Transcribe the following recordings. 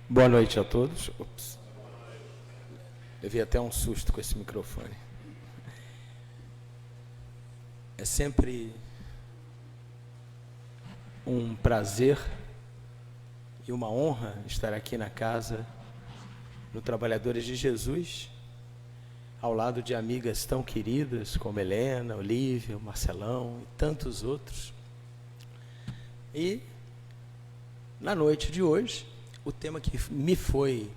Boa noite a todos. Ops. Levei até um susto com esse microfone. É sempre um prazer e uma honra estar aqui na casa, no Trabalhadores de Jesus, ao lado de amigas tão queridas como Helena, Olívia, Marcelão e tantos outros. E, na noite de hoje, o tema que me foi,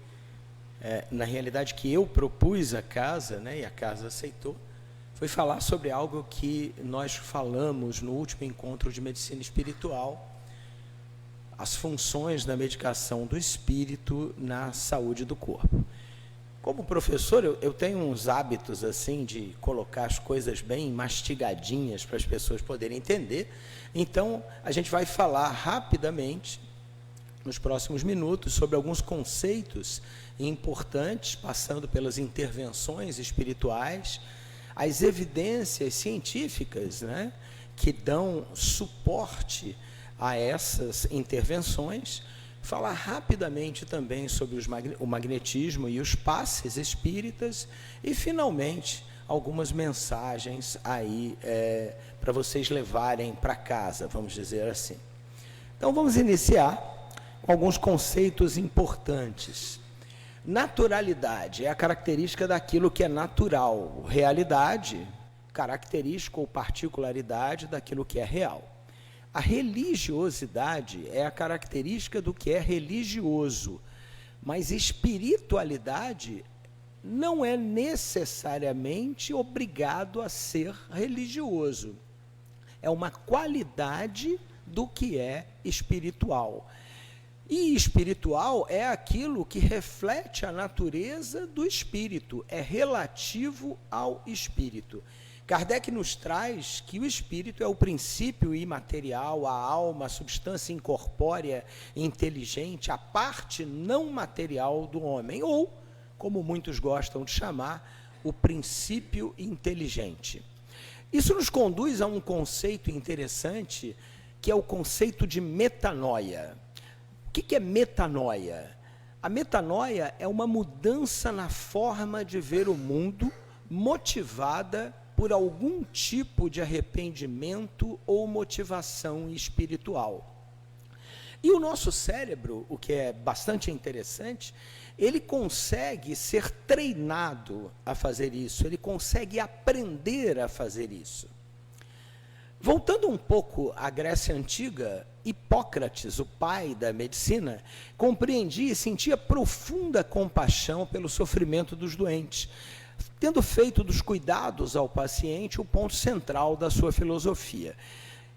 na realidade, que eu propus à casa, né, e a casa aceitou, foi falar sobre algo que nós falamos no último encontro de medicina espiritual, as funções da medicação do espírito na saúde do corpo. Como professor, eu tenho uns hábitos assim de colocar as coisas bem mastigadinhas para as pessoas poderem entender. Então, a gente vai falar rapidamente, nos próximos minutos, sobre alguns conceitos importantes, passando pelas intervenções espirituais, as evidências científicas, né, que dão suporte a essas intervenções, falar rapidamente também sobre o magnetismo e os passes espíritas e, finalmente, algumas mensagens aí para vocês levarem para casa, vamos dizer assim. Então, vamos iniciar com alguns conceitos importantes. Naturalidade é a característica daquilo que é natural. Realidade, característica ou particularidade daquilo que é real. A religiosidade é a característica do que é religioso, mas espiritualidade não é necessariamente obrigado a ser religioso. É uma qualidade do que é espiritual. E espiritual é aquilo que reflete a natureza do espírito, é relativo ao espírito. Kardec nos traz que o espírito é o princípio imaterial, a alma, a substância incorpórea, inteligente, a parte não material do homem, ou, como muitos gostam de chamar, o princípio inteligente. Isso nos conduz a um conceito interessante, que é o conceito de metanoia. O que é metanoia? A metanoia é uma mudança na forma de ver o mundo, motivada por algum tipo de arrependimento ou motivação espiritual. E o nosso cérebro, o que é bastante interessante, ele consegue ser treinado a fazer isso, ele consegue aprender a fazer isso. Voltando um pouco à Grécia Antiga, Hipócrates, o pai da medicina, compreendia e sentia profunda compaixão pelo sofrimento dos doentes, tendo feito dos cuidados ao paciente o ponto central da sua filosofia.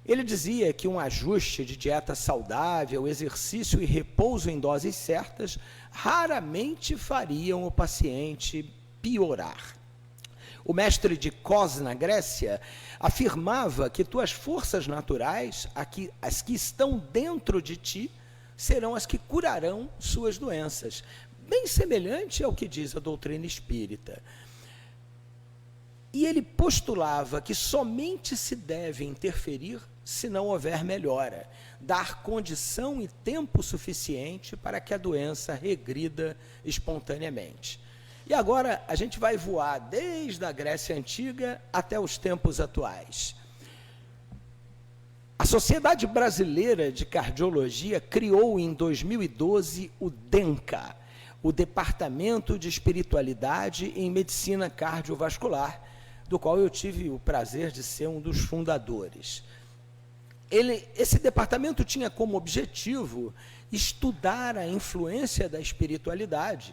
Ele dizia que um ajuste de dieta saudável, exercício e repouso em doses certas, raramente fariam o paciente piorar. O mestre de Kos, na Grécia, afirmava que tuas forças naturais, as que estão dentro de ti, serão as que curarão suas doenças. Bem semelhante ao que diz a doutrina espírita. E ele postulava que somente se deve interferir se não houver melhora, dar condição e tempo suficiente para que a doença regrida espontaneamente. E agora a gente vai voar desde a Grécia Antiga até os tempos atuais. A Sociedade Brasileira de Cardiologia criou em 2012 o DENCA, o Departamento de Espiritualidade em Medicina Cardiovascular, do qual eu tive o prazer de ser um dos fundadores. Esse departamento tinha como objetivo estudar a influência da espiritualidade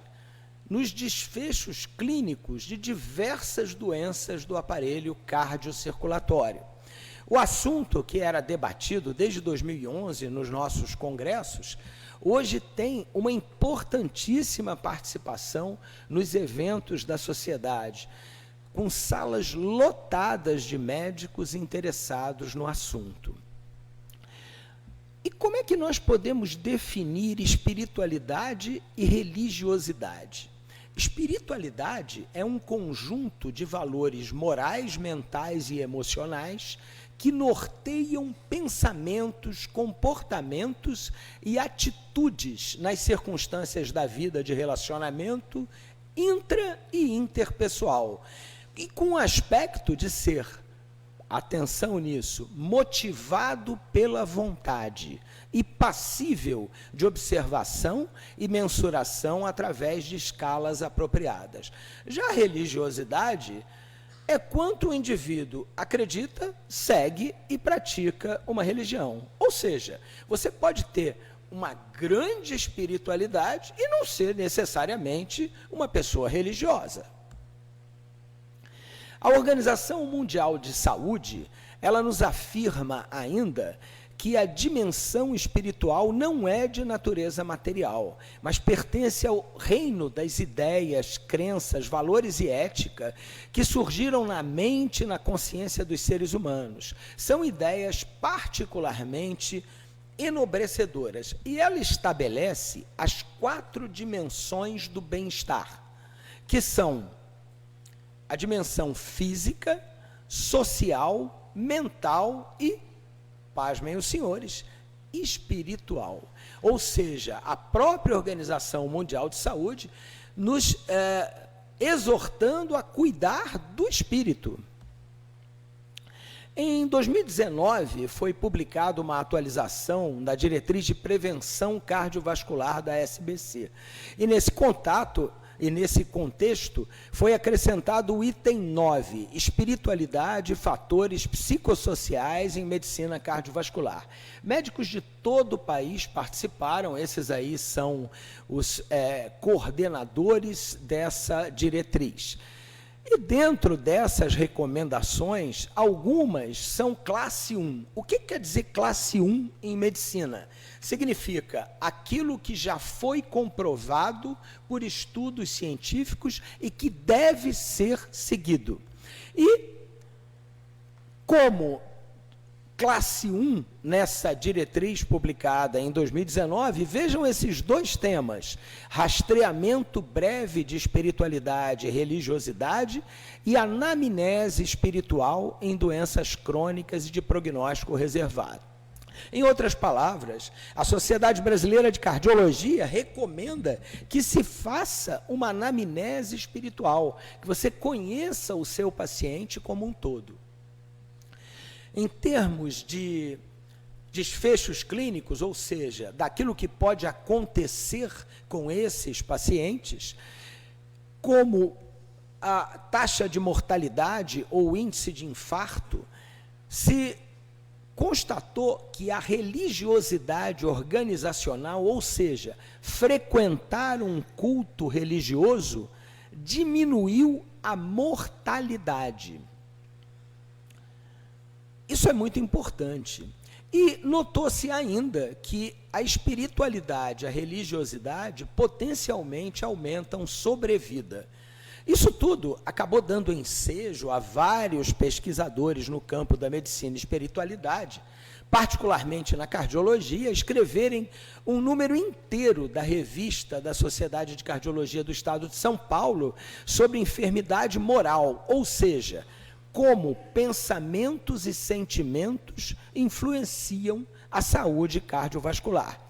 nos desfechos clínicos de diversas doenças do aparelho cardiocirculatório. O assunto, que era debatido desde 2011 nos nossos congressos, hoje tem uma importantíssima participação nos eventos da sociedade, com salas lotadas de médicos interessados no assunto. E como é que nós podemos definir espiritualidade e religiosidade? Espiritualidade é um conjunto de valores morais, mentais e emocionais que norteiam pensamentos, comportamentos e atitudes nas circunstâncias da vida de relacionamento intra e interpessoal, e com o aspecto de ser, atenção nisso, motivado pela vontade e passível de observação e mensuração através de escalas apropriadas. Já a religiosidade é quanto o indivíduo acredita, segue e pratica uma religião. Ou seja, você pode ter uma grande espiritualidade e não ser necessariamente uma pessoa religiosa. A Organização Mundial de Saúde, ela nos afirma ainda que a dimensão espiritual não é de natureza material, mas pertence ao reino das ideias, crenças, valores e ética que surgiram na mente e na consciência dos seres humanos. São ideias particularmente enobrecedoras, e ela estabelece as 4 dimensões do bem-estar, que são a dimensão física, social, mental e, pasmem os senhores, espiritual. Ou seja, a própria Organização Mundial de Saúde nos exortando a cuidar do espírito. Em 2019, foi publicada uma atualização da diretriz de prevenção cardiovascular da SBC. E nesse contexto, foi acrescentado o item 9, espiritualidade e fatores psicossociais em medicina cardiovascular. Médicos de todo o país participaram, esses aí são os coordenadores dessa diretriz. E dentro dessas recomendações, algumas são classe 1. O que quer dizer classe 1 em medicina? Significa aquilo que já foi comprovado por estudos científicos e que deve ser seguido. E como classe 1, nessa diretriz publicada em 2019, vejam esses 2 temas, rastreamento breve de espiritualidade e religiosidade e anamnese espiritual em doenças crônicas e de prognóstico reservado. Em outras palavras, a Sociedade Brasileira de Cardiologia recomenda que se faça uma anamnese espiritual, que você conheça o seu paciente como um todo. Em termos de desfechos clínicos, ou seja, daquilo que pode acontecer com esses pacientes, como a taxa de mortalidade ou índice de infarto, se constatou que a religiosidade organizacional, ou seja, frequentar um culto religioso, diminuiu a mortalidade. Isso é muito importante. E notou-se ainda que a espiritualidade, a religiosidade, potencialmente aumentam sobrevida. Isso tudo acabou dando ensejo a vários pesquisadores no campo da medicina e espiritualidade, particularmente na cardiologia, escreverem um número inteiro da revista da Sociedade de Cardiologia do Estado de São Paulo sobre enfermidade moral, ou seja, como pensamentos e sentimentos influenciam a saúde cardiovascular.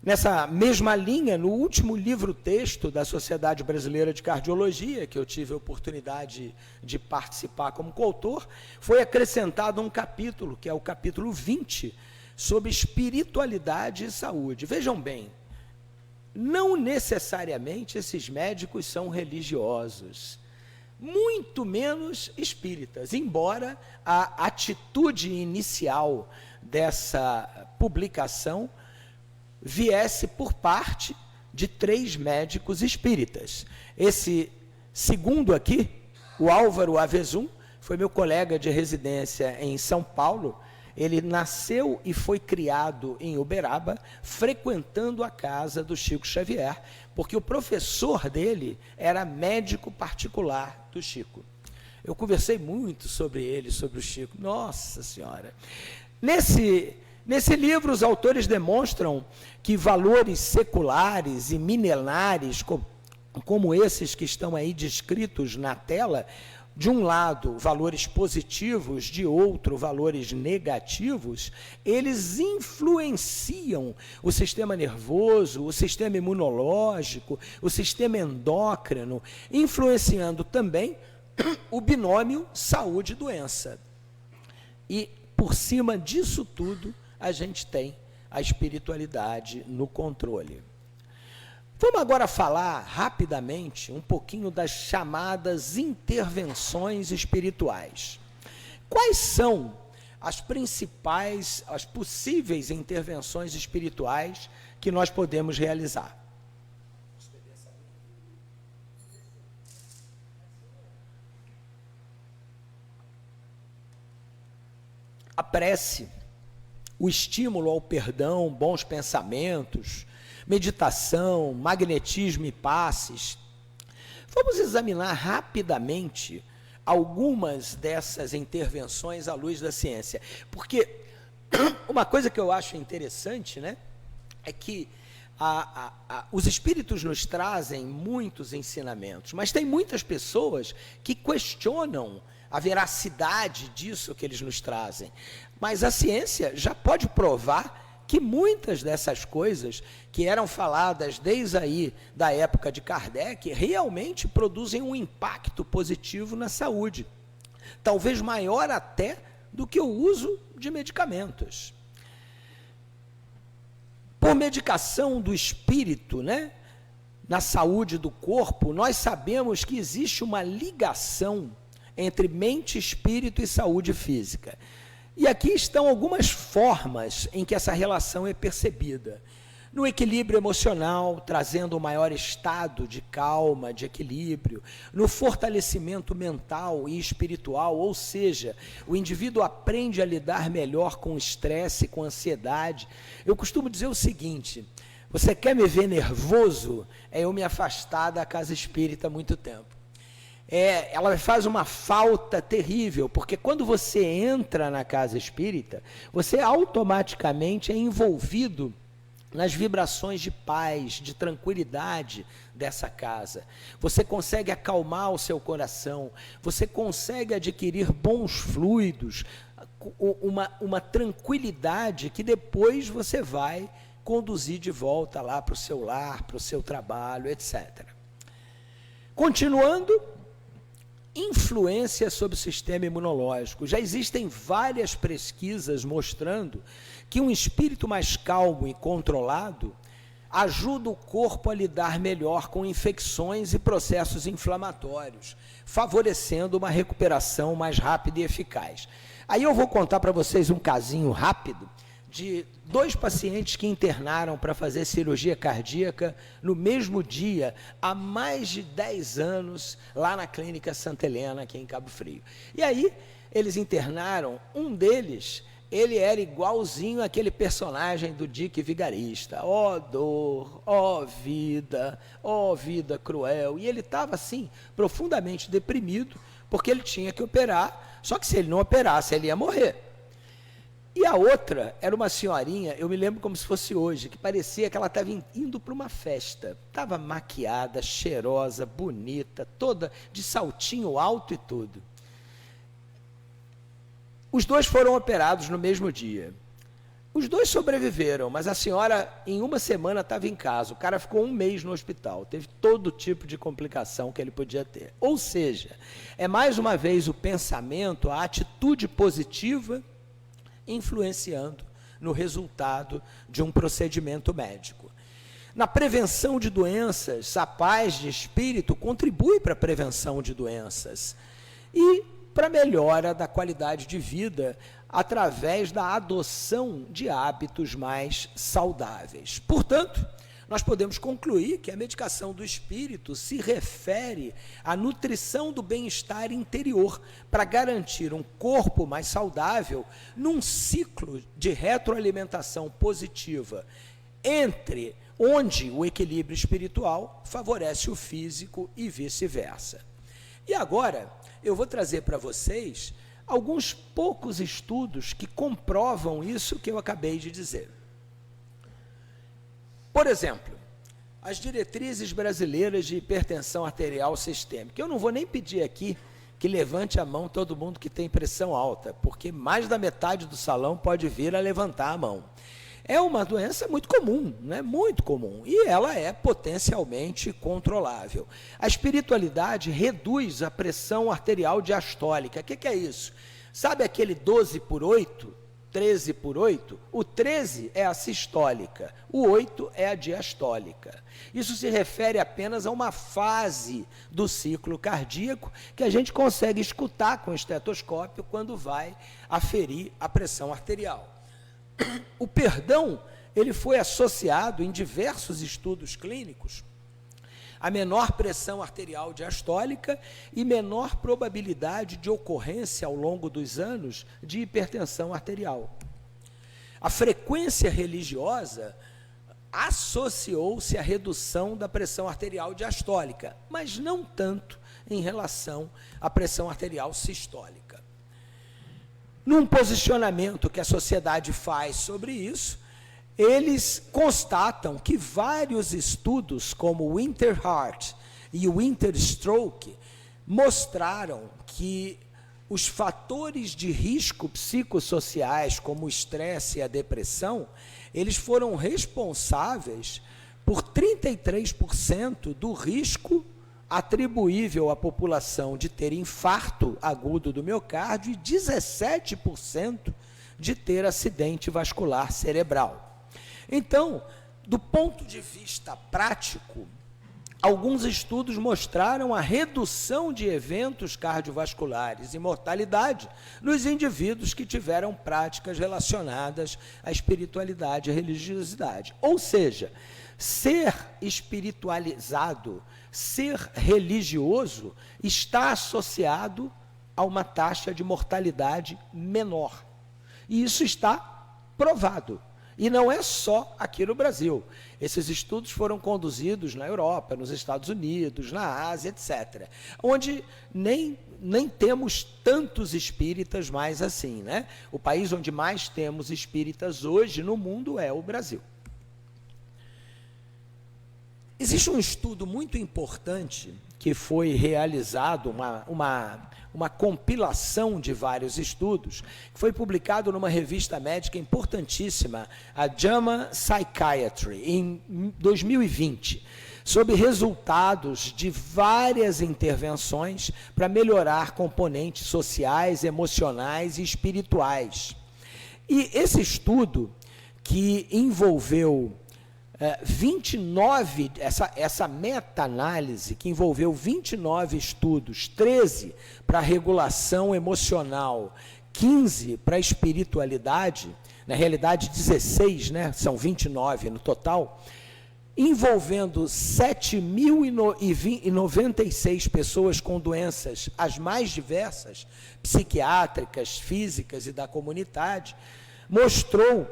Nessa mesma linha, no último livro-texto da Sociedade Brasileira de Cardiologia, que eu tive a oportunidade de participar como coautor, foi acrescentado um capítulo, que é o capítulo 20, sobre espiritualidade e saúde. Vejam bem, não necessariamente esses médicos são religiosos, muito menos espíritas, embora a atitude inicial dessa publicação viesse por parte de 3 médicos espíritas. Esse segundo aqui, o Álvaro Avezum, foi meu colega de residência em São Paulo. Ele nasceu e foi criado em Uberaba, frequentando a casa do Chico Xavier, porque o professor dele era médico particular do Chico. Eu conversei muito sobre ele, sobre o Chico. Nossa Senhora! Nesse livro, os autores demonstram que valores seculares e milenares, como esses que estão aí descritos na tela, de um lado, valores positivos, de outro, valores negativos, eles influenciam o sistema nervoso, o sistema imunológico, o sistema endócrino, influenciando também o binômio saúde-doença. E, por cima disso tudo, a gente tem a espiritualidade no controle. Vamos agora falar rapidamente um pouquinho das chamadas intervenções espirituais. Quais são as principais, as possíveis intervenções espirituais que nós podemos realizar? A prece, o estímulo ao perdão, bons pensamentos, meditação, magnetismo e passes. Vamos examinar rapidamente algumas dessas intervenções à luz da ciência, porque uma coisa que eu acho interessante, né, é que os espíritos nos trazem muitos ensinamentos, mas tem muitas pessoas que questionam a veracidade disso que eles nos trazem. Mas a ciência já pode provar que muitas dessas coisas que eram faladas desde aí da época de Kardec realmente produzem um impacto positivo na saúde, talvez maior até do que o uso de medicamentos. Por medicação do espírito, né, na saúde do corpo, nós sabemos que existe uma ligação entre mente, espírito e saúde física. E aqui estão algumas formas em que essa relação é percebida. No equilíbrio emocional, trazendo um maior estado de calma, de equilíbrio. No fortalecimento mental e espiritual, ou seja, o indivíduo aprende a lidar melhor com o estresse, com a ansiedade. Eu costumo dizer o seguinte: você quer me ver nervoso? É eu me afastar da casa espírita há muito tempo. Ela faz uma falta terrível, porque quando você entra na casa espírita, você automaticamente é envolvido nas vibrações de paz, de tranquilidade dessa casa. Você consegue acalmar o seu coração, você consegue adquirir bons fluidos, uma tranquilidade que depois você vai conduzir de volta lá para o seu lar, para o seu trabalho, etc. Continuando, influência sobre o sistema imunológico. Já existem várias pesquisas mostrando que um espírito mais calmo e controlado ajuda o corpo a lidar melhor com infecções e processos inflamatórios, favorecendo uma recuperação mais rápida e eficaz. Aí eu vou contar para vocês um casinho rápido de 2 pacientes que internaram para fazer cirurgia cardíaca no mesmo dia, há mais de 10 anos, lá na Clínica Santa Helena, aqui em Cabo Frio. E aí, eles internaram, um deles, ele era igualzinho àquele personagem do Dick Vigarista. Ó dor, ó vida cruel. E ele estava, assim, profundamente deprimido, porque ele tinha que operar, só que se ele não operasse, ele ia morrer. E a outra era uma senhorinha, eu me lembro como se fosse hoje, que parecia que ela estava indo para uma festa. Estava maquiada, cheirosa, bonita, toda de saltinho alto e tudo. Os 2 foram operados no mesmo dia. Os 2 sobreviveram, mas a senhora, em uma semana, estava em casa. O cara ficou 1 mês no hospital. Teve todo tipo de complicação que ele podia ter. Ou seja, é mais uma vez o pensamento, a atitude positiva influenciando no resultado de um procedimento médico. Na prevenção de doenças, a paz de espírito contribui para a prevenção de doenças e para a melhora da qualidade de vida através da adoção de hábitos mais saudáveis. Portanto, nós podemos concluir que a medicação do espírito se refere à nutrição do bem-estar interior para garantir um corpo mais saudável num ciclo de retroalimentação positiva, entre onde o equilíbrio espiritual favorece o físico e vice-versa. E agora, eu vou trazer para vocês alguns poucos estudos que comprovam isso que eu acabei de dizer. Por exemplo, as diretrizes brasileiras de hipertensão arterial sistêmica. Eu não vou nem pedir aqui que levante a mão todo mundo que tem pressão alta, porque mais da metade do salão pode vir a levantar a mão. É uma doença muito comum, né? Muito comum, e ela é potencialmente controlável. A espiritualidade reduz a pressão arterial diastólica. O que é isso? Sabe aquele 12/8, 13/8? O 13 é a sistólica, o 8 é a diastólica. Isso se refere apenas a uma fase do ciclo cardíaco que a gente consegue escutar com o estetoscópio quando vai aferir a pressão arterial. O perdão, ele foi associado em diversos estudos clínicos a menor pressão arterial diastólica e menor probabilidade de ocorrência ao longo dos anos de hipertensão arterial. A frequência religiosa associou-se à redução da pressão arterial diastólica, mas não tanto em relação à pressão arterial sistólica. Num posicionamento que a sociedade faz sobre isso, eles constatam que vários estudos, como o Interheart e o Interstroke, mostraram que os fatores de risco psicossociais, como o estresse e a depressão, eles foram responsáveis por 33% do risco atribuível à população de ter infarto agudo do miocárdio e 17% de ter acidente vascular cerebral. Então, do ponto de vista prático, alguns estudos mostraram a redução de eventos cardiovasculares e mortalidade nos indivíduos que tiveram práticas relacionadas à espiritualidade e religiosidade. Ou seja, ser espiritualizado, ser religioso, está associado a uma taxa de mortalidade menor. E isso está provado. E não é só aqui no Brasil. Esses estudos foram conduzidos na Europa, nos Estados Unidos, na Ásia, etc., onde nem temos tantos espíritas mais assim, né? O país onde mais temos espíritas hoje no mundo é o Brasil. Existe um estudo muito importante que foi realizado, uma compilação de vários estudos, que foi publicado numa revista médica importantíssima, a JAMA Psychiatry, em 2020, sobre resultados de várias intervenções para melhorar componentes sociais, emocionais e espirituais. E esse estudo, que envolveu 29, essa meta-análise que envolveu 29 estudos, 13 para regulação emocional, 15 para espiritualidade, na realidade 16, né, são 29 no total, envolvendo 7.096 pessoas com doenças as mais diversas, psiquiátricas, físicas e da comunidade, mostrou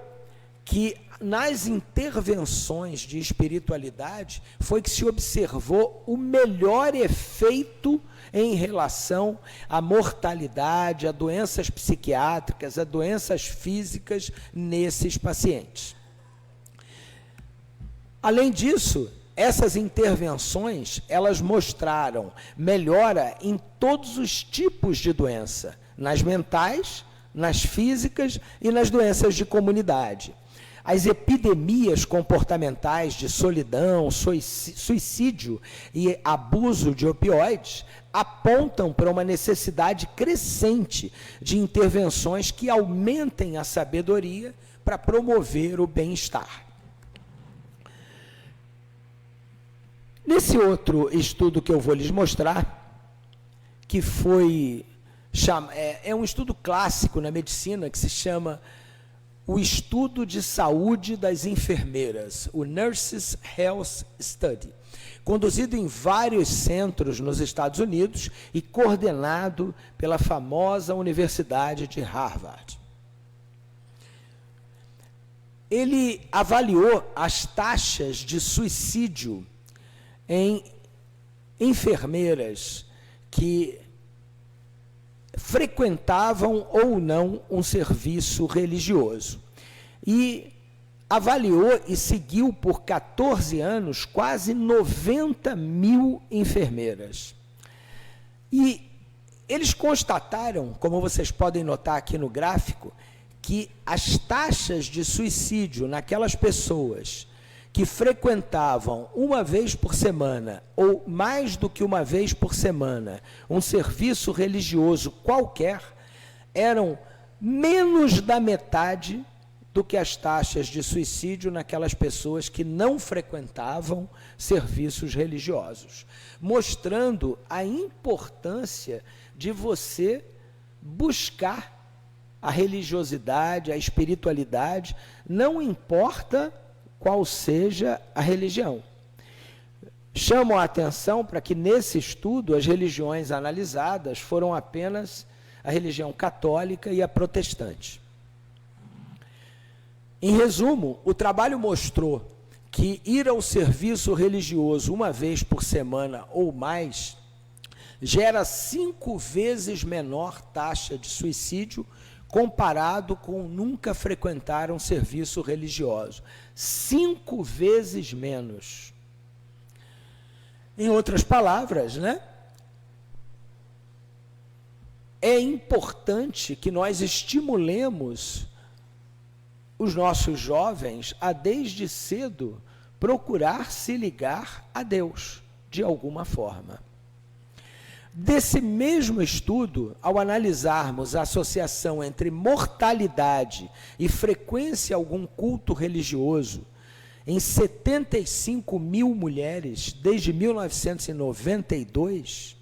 que nas intervenções de espiritualidade foi que se observou o melhor efeito em relação à mortalidade, a doenças psiquiátricas, a doenças físicas nesses pacientes. Além disso, essas intervenções, elas mostraram melhora em todos os tipos de doença, nas mentais, nas físicas e nas doenças de comunidade. As epidemias comportamentais de solidão, suicídio e abuso de opioides apontam para uma necessidade crescente de intervenções que aumentem a sabedoria para promover o bem-estar. Nesse outro estudo que eu vou lhes mostrar, que é um estudo clássico na medicina que se chama o Estudo de Saúde das Enfermeiras, o Nurses Health Study, conduzido em vários centros nos Estados Unidos e coordenado pela famosa Universidade de Harvard. Ele avaliou as taxas de suicídio em enfermeiras que frequentavam ou não um serviço religioso. E avaliou e seguiu por 14 anos quase 90 mil enfermeiras. E Eles constataram, como vocês podem notar aqui no gráfico, que as taxas de suicídio naquelas pessoas que frequentavam uma vez por semana, ou mais do que uma vez por semana, um serviço religioso qualquer, eram menos da metade do que as taxas de suicídio naquelas pessoas que não frequentavam serviços religiosos, mostrando a importância de você buscar a religiosidade, a espiritualidade, não importa qual seja a religião. Chamo a atenção para que nesse estudo as religiões analisadas foram apenas a religião católica e a protestante. Em resumo, o trabalho mostrou que ir ao serviço religioso uma vez por semana ou mais gera 5 vezes menor taxa de suicídio comparado com nunca frequentar um serviço religioso. 5 vezes menos. Em outras palavras, né? É importante que nós estimulemos os nossos jovens a, desde cedo, procurar se ligar a Deus, de alguma forma. Desse mesmo estudo, ao analisarmos a associação entre mortalidade e frequência a algum culto religioso, em 75 mil mulheres, desde 1992,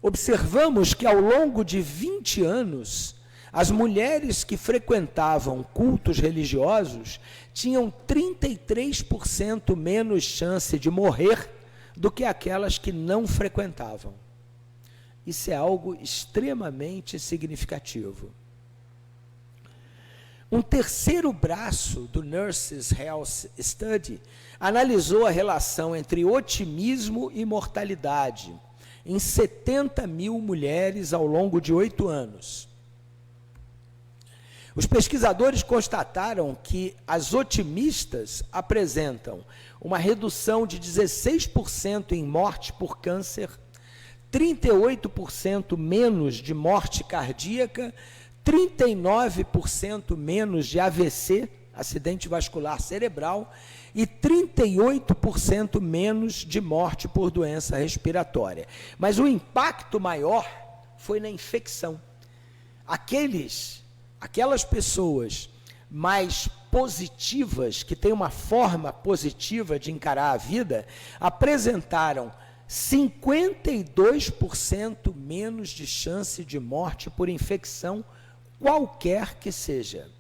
observamos que ao longo de 20 anos, as mulheres que frequentavam cultos religiosos tinham 33% menos chance de morrer do que aquelas que não frequentavam. Isso é algo extremamente significativo. Um terceiro braço do Nurses Health Study analisou a relação entre otimismo e mortalidade em 70 mil mulheres ao longo de 8 anos. Os pesquisadores constataram que as otimistas apresentam uma redução de 16% em morte por câncer, 38% menos de morte cardíaca, 39% menos de AVC, acidente vascular cerebral, e 38% menos de morte por doença respiratória. Mas o impacto maior foi na infecção. Aquelas pessoas mais positivas, que têm uma forma positiva de encarar a vida, apresentaram 52% menos de chance de morte por infecção, qualquer que seja.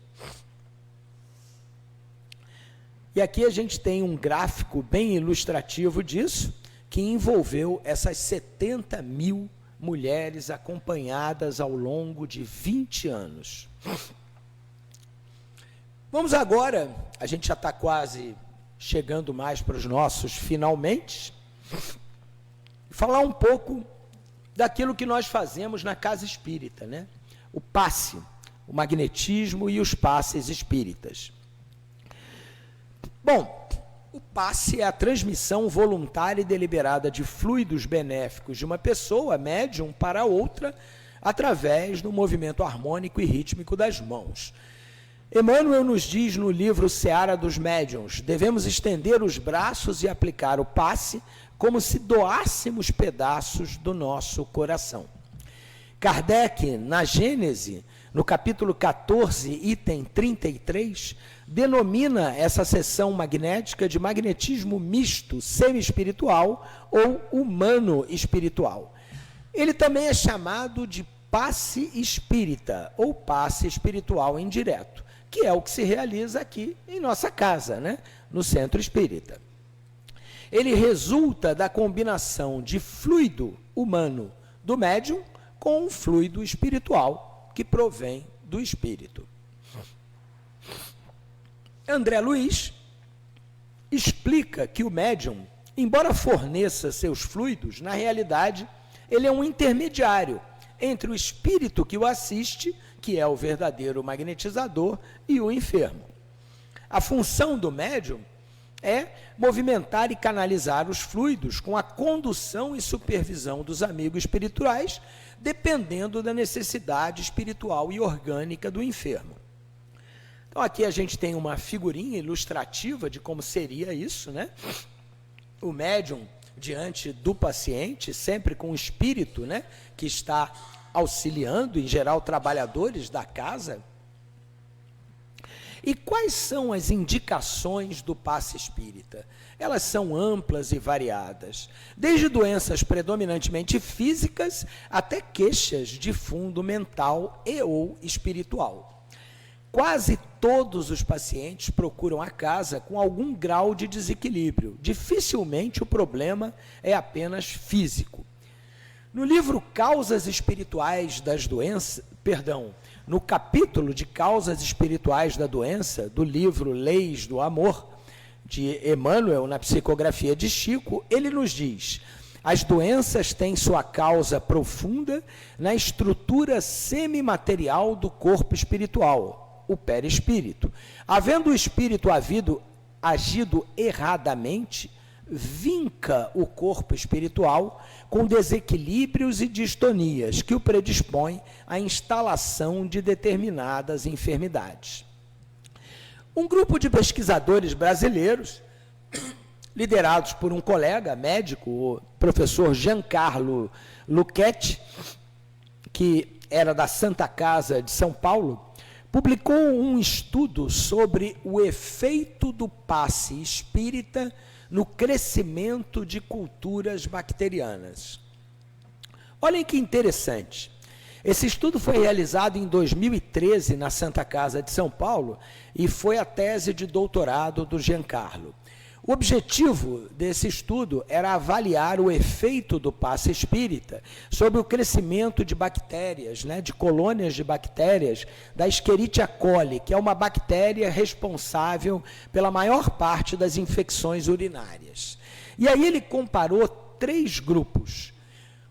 E aqui a gente tem um gráfico bem ilustrativo disso, que envolveu essas 70 mil mulheres acompanhadas ao longo de 20 anos. Vamos agora, a gente já está quase chegando mais para os nossos finalmente, falar um pouco daquilo que nós fazemos na casa espírita, né? O passe, o magnetismo e os passes espíritas. Bom, o passe é a transmissão voluntária e deliberada de fluidos benéficos de uma pessoa, médium, para outra, através do movimento harmônico e rítmico das mãos. Emmanuel nos diz no livro Seara dos Médiuns: devemos estender os braços e aplicar o passe como se doássemos pedaços do nosso coração. Kardec, na Gênese, no capítulo 14, item 33, denomina essa seção magnética de magnetismo misto, semi-espiritual ou humano-espiritual. Ele também é chamado de passe espírita ou passe espiritual indireto, que é o que se realiza aqui em nossa casa, né? No Centro Espírita. Ele resulta da combinação de fluido humano do médium com um fluido espiritual que provém do espírito. André Luiz explica que o médium, embora forneça seus fluidos, na realidade, ele é um intermediário entre o espírito que o assiste, que é o verdadeiro magnetizador, e o enfermo. A função do médium é movimentar e canalizar os fluidos com a condução e supervisão dos amigos espirituais, dependendo da necessidade espiritual e orgânica do enfermo. Então, aqui a gente tem uma figurinha ilustrativa de como seria isso, né? O médium diante do paciente, sempre com o espírito, né, que está auxiliando, em geral, trabalhadores da casa. E quais são as indicações do passe espírita? Elas são amplas e variadas, desde doenças predominantemente físicas até queixas de fundo mental e ou espiritual. Quase todos os pacientes procuram a casa com algum grau de desequilíbrio. Dificilmente o problema é apenas físico. No livro Causas Espirituais das Doenças, no capítulo de Causas Espirituais da Doença, do livro Leis do Amor, de Emmanuel, na psicografia de Chico, ele nos diz: as doenças têm sua causa profunda na estrutura semimaterial do corpo espiritual, o perispírito. Havendo o espírito agido erradamente, vinca o corpo espiritual com desequilíbrios e distonias que o predispõem à instalação de determinadas enfermidades. Um grupo de pesquisadores brasileiros, liderados por um colega médico, o professor Giancarlo Lucchetti, que era da Santa Casa de São Paulo, publicou um estudo sobre o efeito do passe espírita no crescimento de culturas bacterianas. Olhem que interessante. Esse estudo foi realizado em 2013 na Santa Casa de São Paulo e foi a tese de doutorado do Giancarlo. O objetivo desse estudo era avaliar o efeito do passe espírita sobre o crescimento de bactérias, de colônias de bactérias da Escherichia coli, que é uma bactéria responsável pela maior parte das infecções urinárias. E aí ele comparou 3 grupos.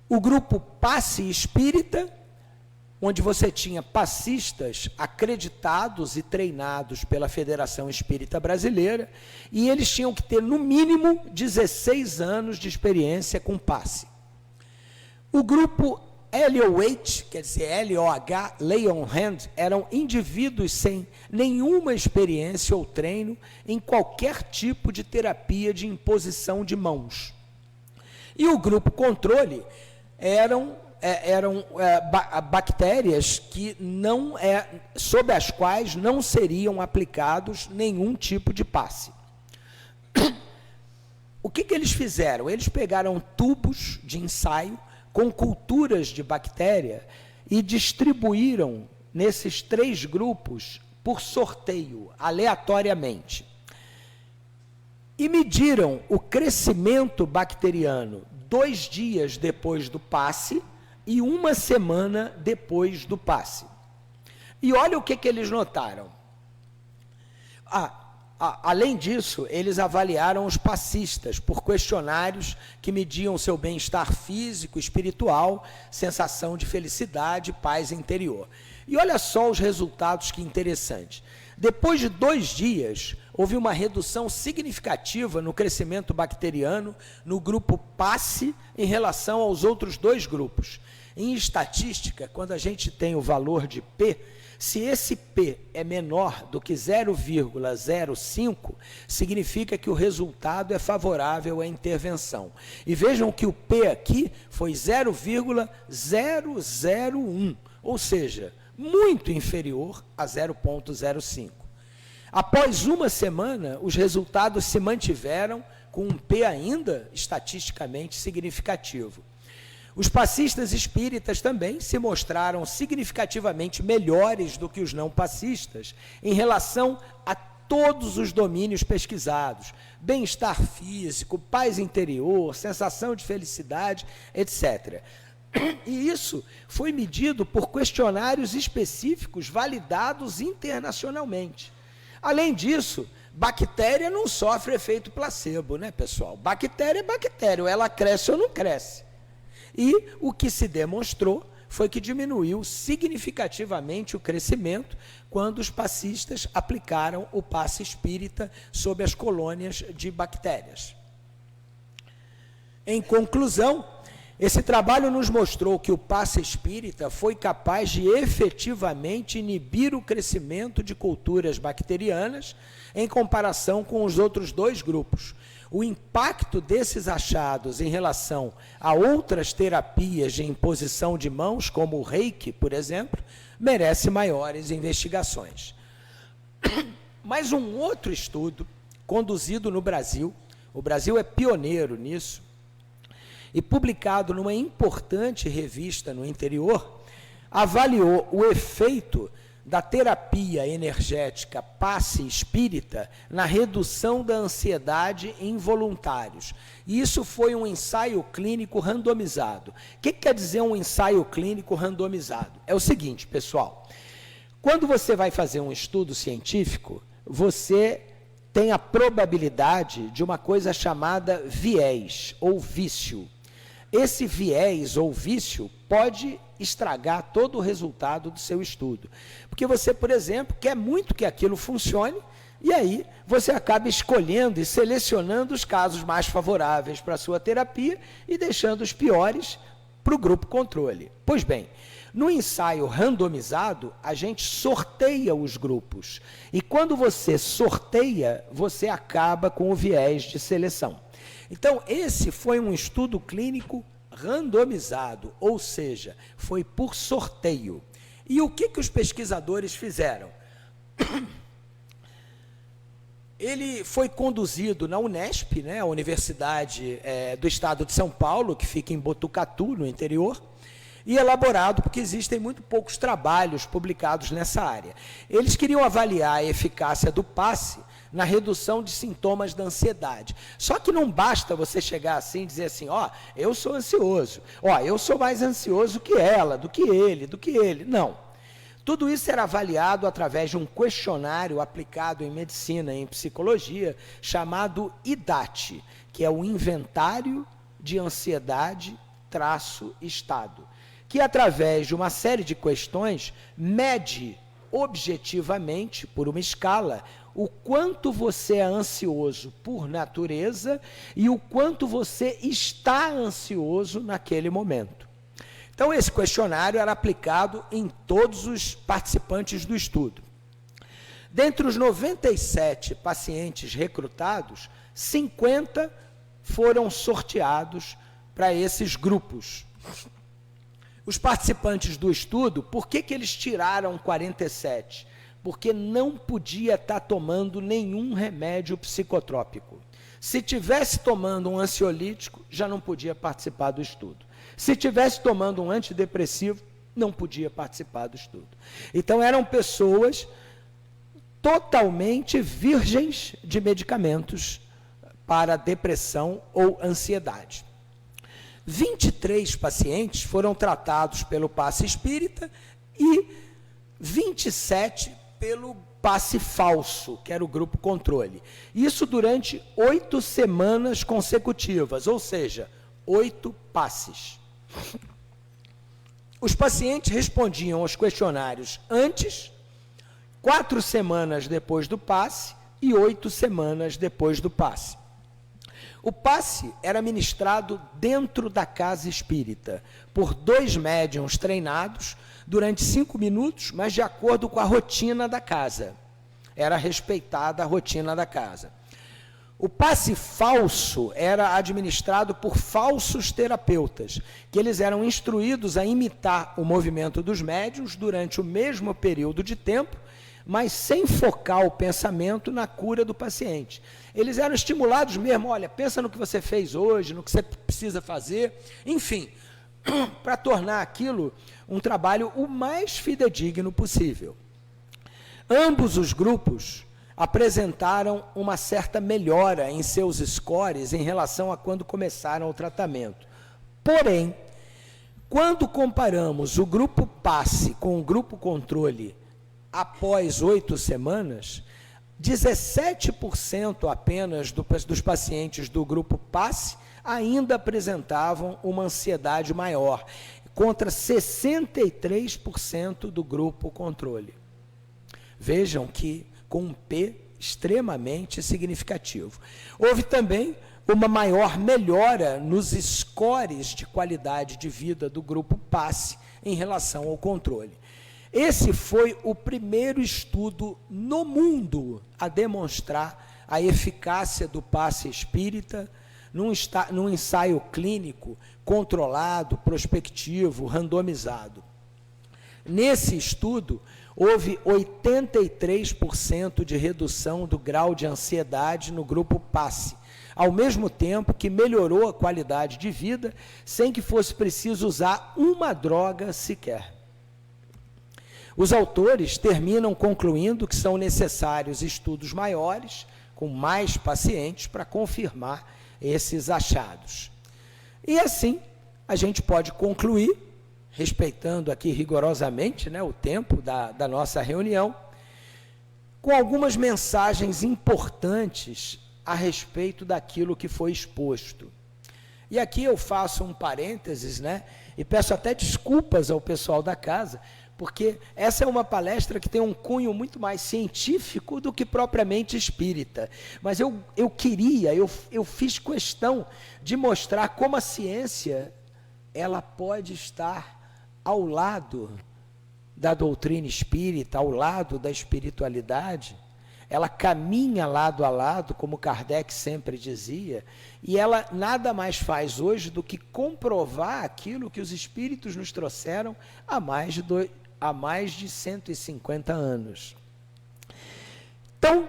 O grupo passe espírita, onde você tinha passistas acreditados e treinados pela Federação Espírita Brasileira, e eles tinham que ter, no mínimo, 16 anos de experiência com passe. O grupo LOH, quer dizer, LOH, Lay on Hand, eram indivíduos sem nenhuma experiência ou treino em qualquer tipo de terapia de imposição de mãos. E o grupo controle eram bactérias que sobre as quais não seriam aplicados nenhum tipo de passe. O que eles fizeram? Eles pegaram tubos de ensaio com culturas de bactéria e distribuíram nesses 3 grupos por sorteio, aleatoriamente. E mediram o crescimento bacteriano 2 dias depois do passe e 1 semana depois do passe. E olha o que eles notaram. Além disso, eles avaliaram os passistas por questionários que mediam seu bem-estar físico, espiritual, sensação de felicidade, paz interior. E olha só os resultados que interessantes. Depois de 2 dias, houve uma redução significativa no crescimento bacteriano no grupo passe em relação aos outros 2 grupos. Em estatística, quando a gente tem o valor de P, se esse P é menor do que 0,05, significa que o resultado é favorável à intervenção. E vejam que o P aqui foi 0,001, ou seja, muito inferior a 0,05. Após 1 semana, os resultados se mantiveram com um P ainda estatisticamente significativo. Os passistas espíritas também se mostraram significativamente melhores do que os não passistas em relação a todos os domínios pesquisados: bem-estar físico, paz interior, sensação de felicidade, etc. E isso foi medido por questionários específicos validados internacionalmente. Além disso, bactéria não sofre efeito placebo, né, pessoal? Bactéria é bactéria, ou ela cresce ou não cresce. E o que se demonstrou foi que diminuiu significativamente o crescimento quando os passistas aplicaram o passe espírita sobre as colônias de bactérias. Em conclusão, esse trabalho nos mostrou que o passe espírita foi capaz de efetivamente inibir o crescimento de culturas bacterianas em comparação com os outros dois grupos. O impacto desses achados em relação a outras terapias de imposição de mãos, como o Reiki, por exemplo, merece maiores investigações. Mas um outro estudo conduzido no Brasil, o Brasil é pioneiro nisso, e publicado numa importante revista no interior, avaliou o efeito da terapia energética passe espírita na redução da ansiedade em voluntários. E isso foi um ensaio clínico randomizado. O que quer dizer um ensaio clínico randomizado? É o seguinte, pessoal, quando você vai fazer um estudo científico, você tem a probabilidade de uma coisa chamada viés ou vício. Esse viés ou vício pode estragar todo o resultado do seu estudo. Porque você, por exemplo, quer muito que aquilo funcione, e aí você acaba escolhendo e selecionando os casos mais favoráveis para a sua terapia e deixando os piores para o grupo controle. Pois bem, no ensaio randomizado, a gente sorteia os grupos. E quando você sorteia, você acaba com o viés de seleção. Então, esse foi um estudo clínico randomizado, ou seja, foi por sorteio. E o que os pesquisadores fizeram? Ele foi conduzido na Unesp, né, a Universidade do Estado de São Paulo, que fica em Botucatu, no interior, e elaborado porque existem muito poucos trabalhos publicados nessa área. Eles queriam avaliar a eficácia do passe na redução de sintomas da ansiedade. Só que não basta você chegar assim e dizer assim, ó, eu sou ansioso, ó, eu sou mais ansioso que ela, do que ele. Não. Tudo isso era avaliado através de um questionário aplicado em medicina e em psicologia, chamado IDAT, que é o Inventário de Ansiedade-Estado, que através de uma série de questões mede objetivamente, por uma escala, o quanto você é ansioso por natureza e o quanto você está ansioso naquele momento. Então, esse questionário era aplicado em todos os participantes do estudo. Dentre os 97 pacientes recrutados, 50 foram sorteados para esses grupos. Os participantes do estudo, por que eles tiraram 47? Porque não podia estar tomando nenhum remédio psicotrópico. Se tivesse tomando um ansiolítico, já não podia participar do estudo. Se tivesse tomando um antidepressivo, não podia participar do estudo. Então, eram pessoas totalmente virgens de medicamentos para depressão ou ansiedade. 23 pacientes foram tratados pelo passe espírita e 27 pelo passe falso, que era o grupo controle. Isso durante 8 semanas consecutivas, ou seja, 8 passes. Os pacientes respondiam aos questionários antes, 4 semanas depois do passe e 8 semanas depois do passe. O passe era ministrado dentro da casa espírita, por 2 médiuns treinados, durante 5 minutos, mas de acordo com a rotina da casa. Era respeitada a rotina da casa. O passe falso era administrado por falsos terapeutas, que eles eram instruídos a imitar o movimento dos médiuns durante o mesmo período de tempo, mas sem focar o pensamento na cura do paciente. Eles eram estimulados mesmo, olha, pensa no que você fez hoje, no que você precisa fazer, enfim, para tornar aquilo um trabalho o mais fidedigno possível. Ambos os grupos apresentaram uma certa melhora em seus scores em relação a quando começaram o tratamento. Porém, quando comparamos o grupo passe com o grupo controle após 8 semanas, 17% apenas dos pacientes do grupo passe ainda apresentavam uma ansiedade maior. contra 63% do grupo controle. Vejam que com um P extremamente significativo. Houve também uma maior melhora nos scores de qualidade de vida do grupo passe em relação ao controle. Esse foi o primeiro estudo no mundo a demonstrar a eficácia do passe espírita num ensaio clínico controlado, prospectivo, randomizado. Nesse estudo, houve 83% de redução do grau de ansiedade no grupo passe, ao mesmo tempo que melhorou a qualidade de vida sem que fosse preciso usar uma droga sequer. Os autores terminam concluindo que são necessários estudos maiores, com mais pacientes, para confirmar esses achados. E assim, a gente pode concluir, respeitando aqui rigorosamente, né, o tempo da nossa reunião, com algumas mensagens importantes a respeito daquilo que foi exposto. E aqui eu faço um parênteses, né, e peço até desculpas ao pessoal da casa, porque essa é uma palestra que tem um cunho muito mais científico do que propriamente espírita. Mas eu fiz questão de mostrar como a ciência ela pode estar ao lado da doutrina espírita, ao lado da espiritualidade. Ela caminha lado a lado, como Kardec sempre dizia, e ela nada mais faz hoje do que comprovar aquilo que os espíritos nos trouxeram há mais de 150 anos. Então,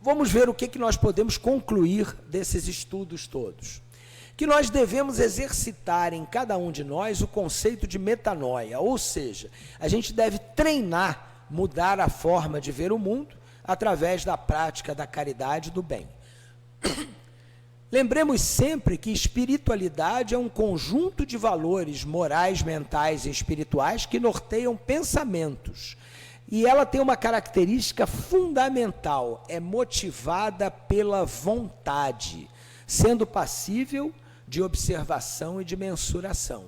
vamos ver o que nós podemos concluir desses estudos todos. Que nós devemos exercitar em cada um de nós o conceito de metanoia, ou seja, a gente deve treinar, mudar a forma de ver o mundo através da prática da caridade e do bem. Lembremos sempre que espiritualidade é um conjunto de valores morais, mentais e espirituais que norteiam pensamentos. E ela tem uma característica fundamental, é motivada pela vontade, sendo passível de observação e de mensuração.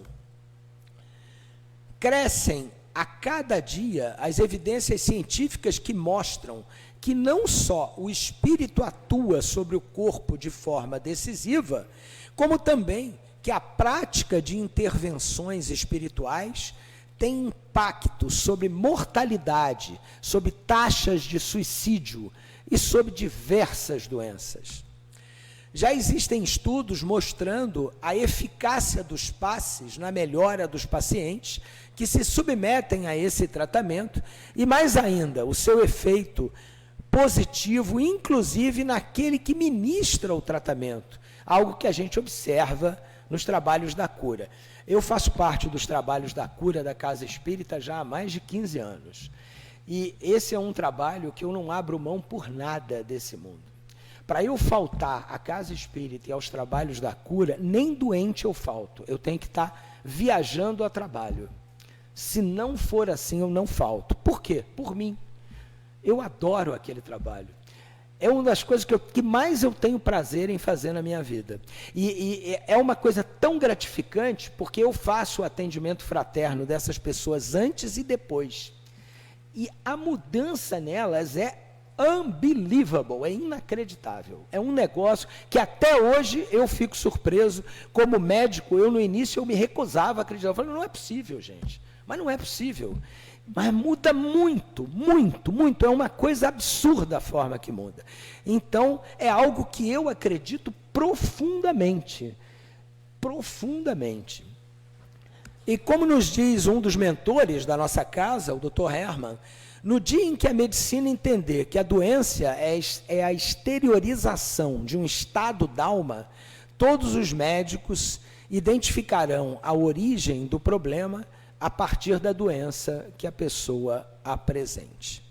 Crescem a cada dia as evidências científicas que mostram que não só o espírito atua sobre o corpo de forma decisiva, como também que a prática de intervenções espirituais tem impacto sobre mortalidade, sobre taxas de suicídio e sobre diversas doenças. Já existem estudos mostrando a eficácia dos passes na melhora dos pacientes que se submetem a esse tratamento e, mais ainda, o seu efeito positivo, inclusive naquele que ministra o tratamento, algo que a gente observa nos trabalhos da cura. Eu faço parte dos trabalhos da cura da Casa Espírita já há mais de 15 anos. E esse é um trabalho que eu não abro mão por nada desse mundo. Para eu faltar à Casa Espírita e aos trabalhos da cura, nem doente eu falto. Eu tenho que estar viajando a trabalho. Se não for assim, eu não falto. Por quê? Por mim. Eu adoro aquele trabalho. É uma das coisas que mais eu tenho prazer em fazer na minha vida. E é uma coisa tão gratificante, porque eu faço o atendimento fraterno dessas pessoas antes e depois. E a mudança nelas é unbelievable, é inacreditável. É um negócio que até hoje eu fico surpreso. Como médico, no início eu me recusava a acreditar. Eu falei, não é possível, gente. Mas não é possível. Mas muda muito, muito, muito. É uma coisa absurda a forma que muda. Então, é algo que eu acredito profundamente. Profundamente. E como nos diz um dos mentores da nossa casa, o Dr. Herman, no dia em que a medicina entender que a doença é a exteriorização de um estado d'alma, todos os médicos identificarão a origem do problema a partir da doença que a pessoa apresente.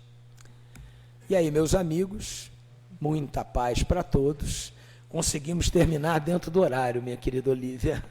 E aí, meus amigos, muita paz para todos. Conseguimos terminar dentro do horário, minha querida Olívia.